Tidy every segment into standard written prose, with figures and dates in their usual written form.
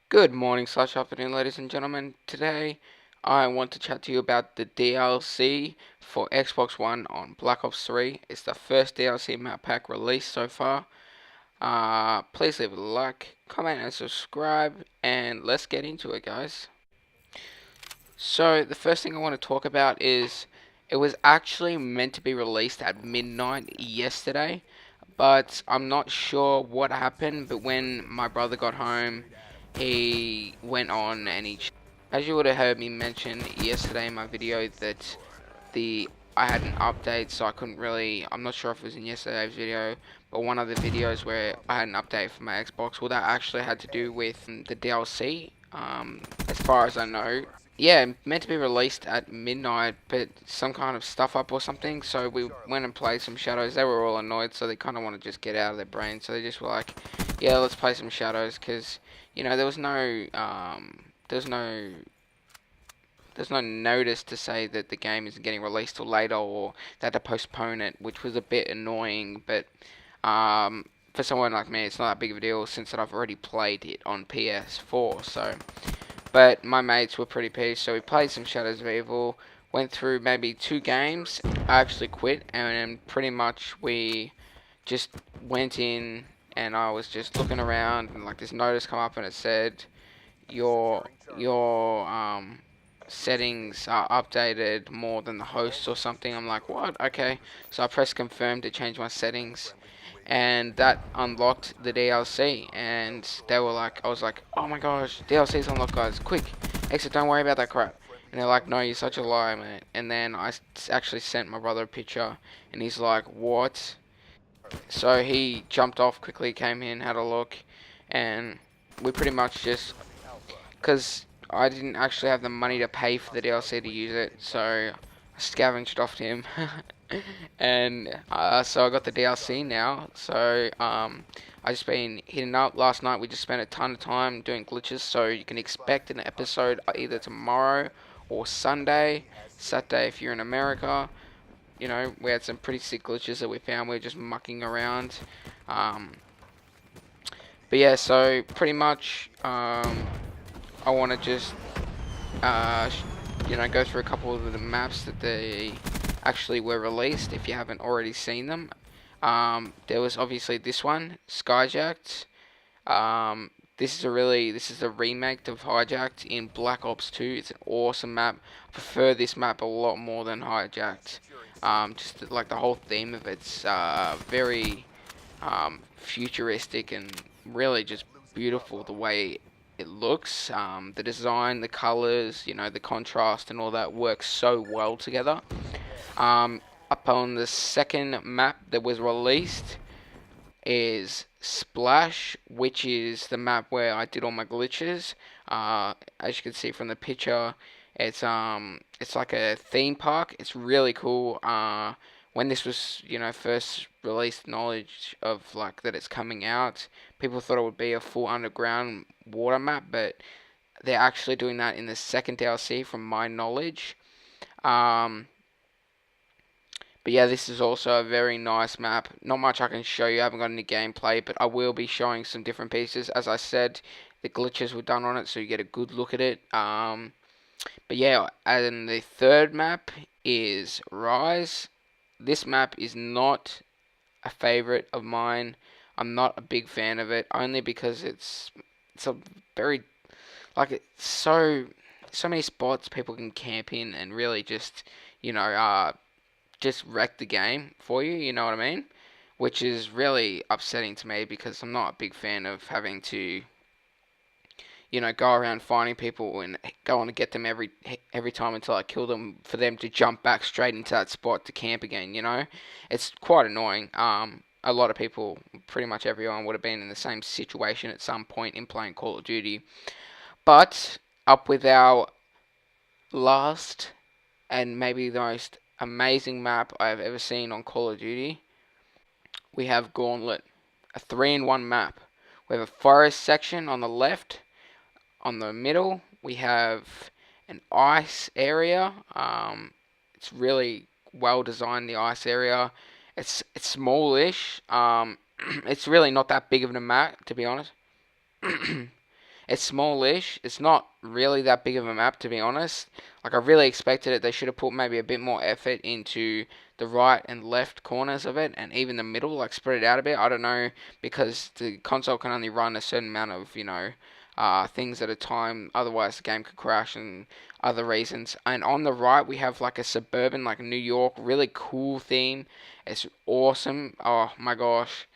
Good morning slash afternoon, ladies and gentlemen. Today, I want to chat to you about the DLC for Xbox One on Black Ops 3. It's the first DLC map pack released so far. Please leave a like, comment, and subscribe, and let's get into it, guys. So, the first thing I want to talk about is it was actually meant to be released at midnight yesterday, but I'm not sure what happened. But when my brother got home, he went on and as you would have heard me mention yesterday in my video, that the I had an update, so I couldn't really. I'm not sure if it was in yesterday's video, but one of the videos where I had an update for my Xbox. Well, that actually had to do with the DLC. As far as I know, yeah, meant to be released at midnight, but some kind of stuff up or something. So we went and played some Shadows. They were all annoyed, so they kind of want to just get out of their brain. So they just were like, "Yeah, let's play some Shadows," because there was there's no there's no notice to say that the game isn't getting released till later, or they had to postpone it, which was a bit annoying. But for someone like me, it's not that big of a deal since that I've already played it on PS4. So, but my mates were pretty pissed, so we played some Shadows of Evil. Went through maybe 2 games. I actually quit, and then pretty much we just went in, and I was just looking around, and like this notice come up, and it said your settings are updated more than the host or something. I'm like, what? Okay. So I pressed confirm to change my settings, and that unlocked the DLC. And they were like, I was like, oh my gosh, DLC's unlocked, guys, quick, exit, don't worry about that crap. And they're like, no, you're such a liar, man. And then I actually sent my brother a picture, and he's like, what? So he jumped off quickly, came in, had a look, and we pretty much just, because I didn't actually have the money to pay for the DLC to use it, so I scavenged off him. And so I got the DLC now. So I just been hitting up. Last night we just spent a ton of time doing glitches, so you can expect an episode either tomorrow or Sunday. Saturday if you're in America. We had some pretty sick glitches that we found. We are just mucking around. Um, but yeah, so pretty much I want to just uh, go through a couple of the maps that they actually were released. If you haven't already seen them, there was obviously this one, Skyjacked. This is a remake of Hijacked in Black Ops 2. It's an awesome map. I prefer this map a lot more than Hijacked. Just like the whole theme of it's very futuristic and really just beautiful the way it looks. The design, the colors, the contrast and all that works so well together. Up on the second map that was released is Splash, which is the map where I did all my glitches. As you can see from the picture, it's like a theme park. It's really cool. When this was first released, knowledge of like that it's coming out, people thought it would be a full underground water map, but they're actually doing that in the second DLC, from my knowledge. Um, but yeah, this is also a very nice map. Not much I can show you. I haven't got any gameplay, but I will be showing some different pieces. As I said, the glitches were done on it, so you get a good look at it. But yeah, and the third map is Rise. This map is not a favorite of mine. I'm not a big fan of it, only because it's a very, like, it's so many spots people can camp in and really just wreck the game for you, you know what I mean? Which is really upsetting to me, because I'm not a big fan of having to, go around finding people and go on to get them every time until I kill them, for them to jump back straight into that spot to camp again, It's quite annoying. A lot of people, pretty much everyone, would have been in the same situation at some point in playing Call of Duty. But up with our last and maybe the most amazing map I've ever seen on Call of Duty, we have Gauntlet, a 3-in-1 map. We have a forest section on the left. On the middle, we have an ice area. It's really well designed, the ice area. It's smallish. It's really not that big of a map, to be honest. It's smallish. It's not really that big of a map, to be honest. Like, I really expected it. They should have put maybe a bit more effort into the right and left corners of it, and even the middle, like spread it out a bit. I don't know, because the console can only run a certain amount of, things at a time. Otherwise, the game could crash and other reasons. And on the right, we have like a suburban, like New York, really cool theme. It's awesome. Oh my gosh.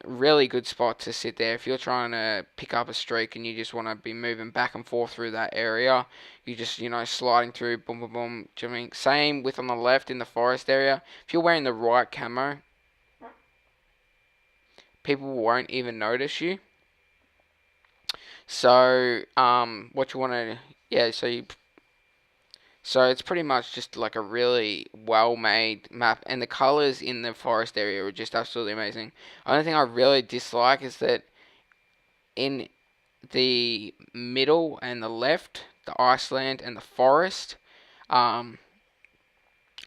Really good spot to sit there. If you're trying to pick up a streak and you just want to be moving back and forth through that area, you just, sliding through, boom, boom, boom. Do you know what I mean? Same with on the left in the forest area. If you're wearing the right camo, people won't even notice you. So, what you want to, yeah, so it's pretty much just like a really well-made map, and the colors in the forest area are just absolutely amazing. Only thing I really dislike is that in the middle and the left, the Iceland and the forest, um,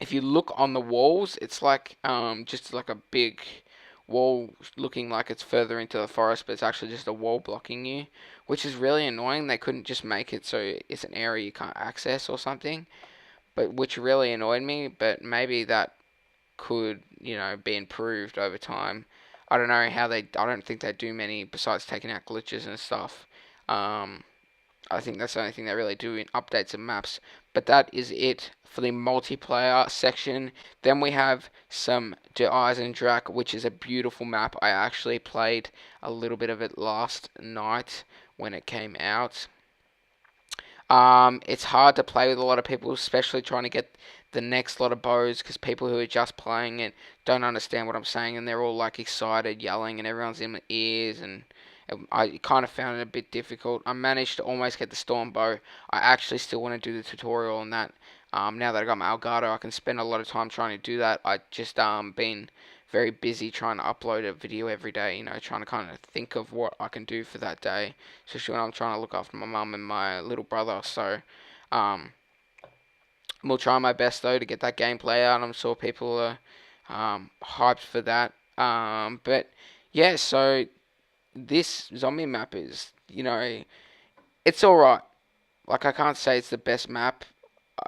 if you look on the walls, it's like just like a big wall looking like it's further into the forest, but it's actually just a wall blocking you, which is really annoying. They couldn't just make it so it's an area you can't access or something, but which really annoyed me. But maybe that could, be improved over time. I don't know how they. I don't think they do many besides taking out glitches and stuff. Um, I think that's the only thing they really do in updates and maps. But that is it for the multiplayer section. Then we have some Der Eisendrache, which is a beautiful map. I actually played a little bit of it last night when it came out. It's hard to play with a lot of people, especially trying to get the next lot of bows, because people who are just playing it don't understand what I'm saying, and they're all like excited, yelling, and everyone's in my ears, and I kind of found it a bit difficult. I managed to almost get the storm bow. I actually still want to do the tutorial on that. Now that I got my Elgato, I can spend a lot of time trying to do that. I just been very busy trying to upload a video every day, trying to kind of think of what I can do for that day, especially when I'm trying to look after my mum and my little brother. So, um, we'll try my best though to get that gameplay out. I'm sure people are hyped for that. But yeah, so this zombie map is, it's alright. Like, I can't say it's the best map.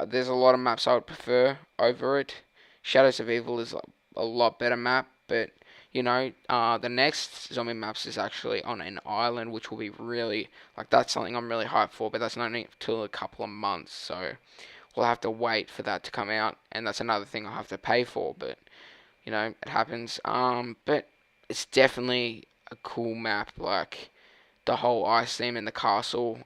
There's a lot of maps I would prefer over it. Shadows of Evil is a lot better map, but the next zombie maps is actually on an island, which will be really, like, that's something I'm really hyped for, but that's not until a couple of months, so we'll have to wait for that to come out, and that's another thing I'll have to pay for, but it happens. But it's definitely a cool map, like the whole ice theme and the castle.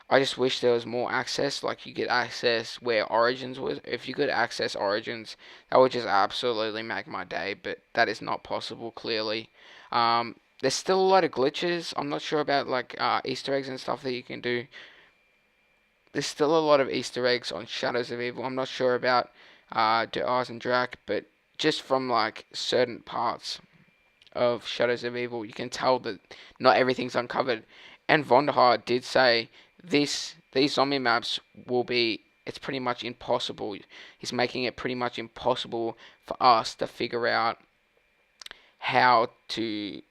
I just wish there was more access, like you could access where Origins was. If you could access Origins, that would just absolutely make my day, but that is not possible, clearly. There's still a lot of glitches. I'm not sure about like Easter eggs and stuff that you can do. There's still a lot of Easter eggs on Shadows of Evil. I'm not sure about Der Eisendrache, but just from like certain parts of Shadows of Evil, you can tell that not everything's uncovered. And Vonderhaar did say these zombie maps will be, it's pretty much impossible. He's making it pretty much impossible for us to figure out how to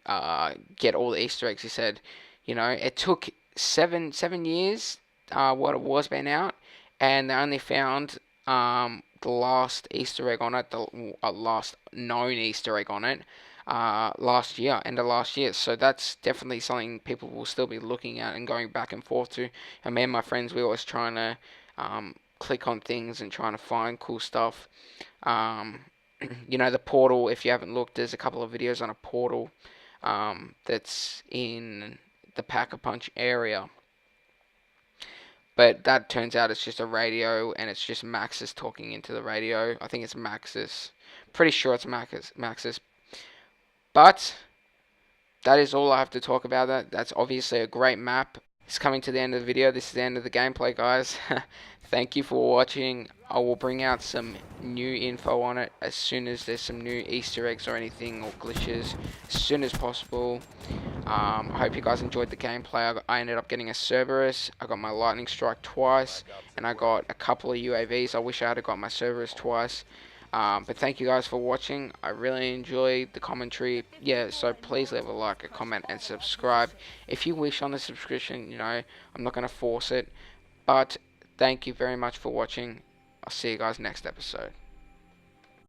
get all the Easter eggs. He said, it took seven years what it was been out, and they only found the last Easter egg on it, the last known Easter egg on it, last year, end of last year. So that's definitely something people will still be looking at and going back and forth to. And me and my friends, we always trying to click on things and trying to find cool stuff. The portal, if you haven't looked, there's a couple of videos on a portal that's in the Pack-a-Punch area. But that turns out it's just a radio, and it's just Maxis talking into the radio. I think it's Maxis. Pretty sure it's Maxis. But that is all I have to talk about. That's obviously a great map. It's coming to the end of the video. This is the end of the gameplay, guys. Thank you for watching. I will bring out some new info on it as soon as there's some new Easter eggs or anything, or glitches, as soon as possible. I hope you guys enjoyed the gameplay. I ended up getting a Cerberus. I got my Lightning Strike twice, and I got a couple of UAVs. I wish I had got my Cerberus twice. But thank you guys for watching. I really enjoyed the commentary. Yeah, so please leave a like, a comment, and subscribe. If you wish on the subscription, I'm not going to force it. But thank you very much for watching. I'll see you guys next episode.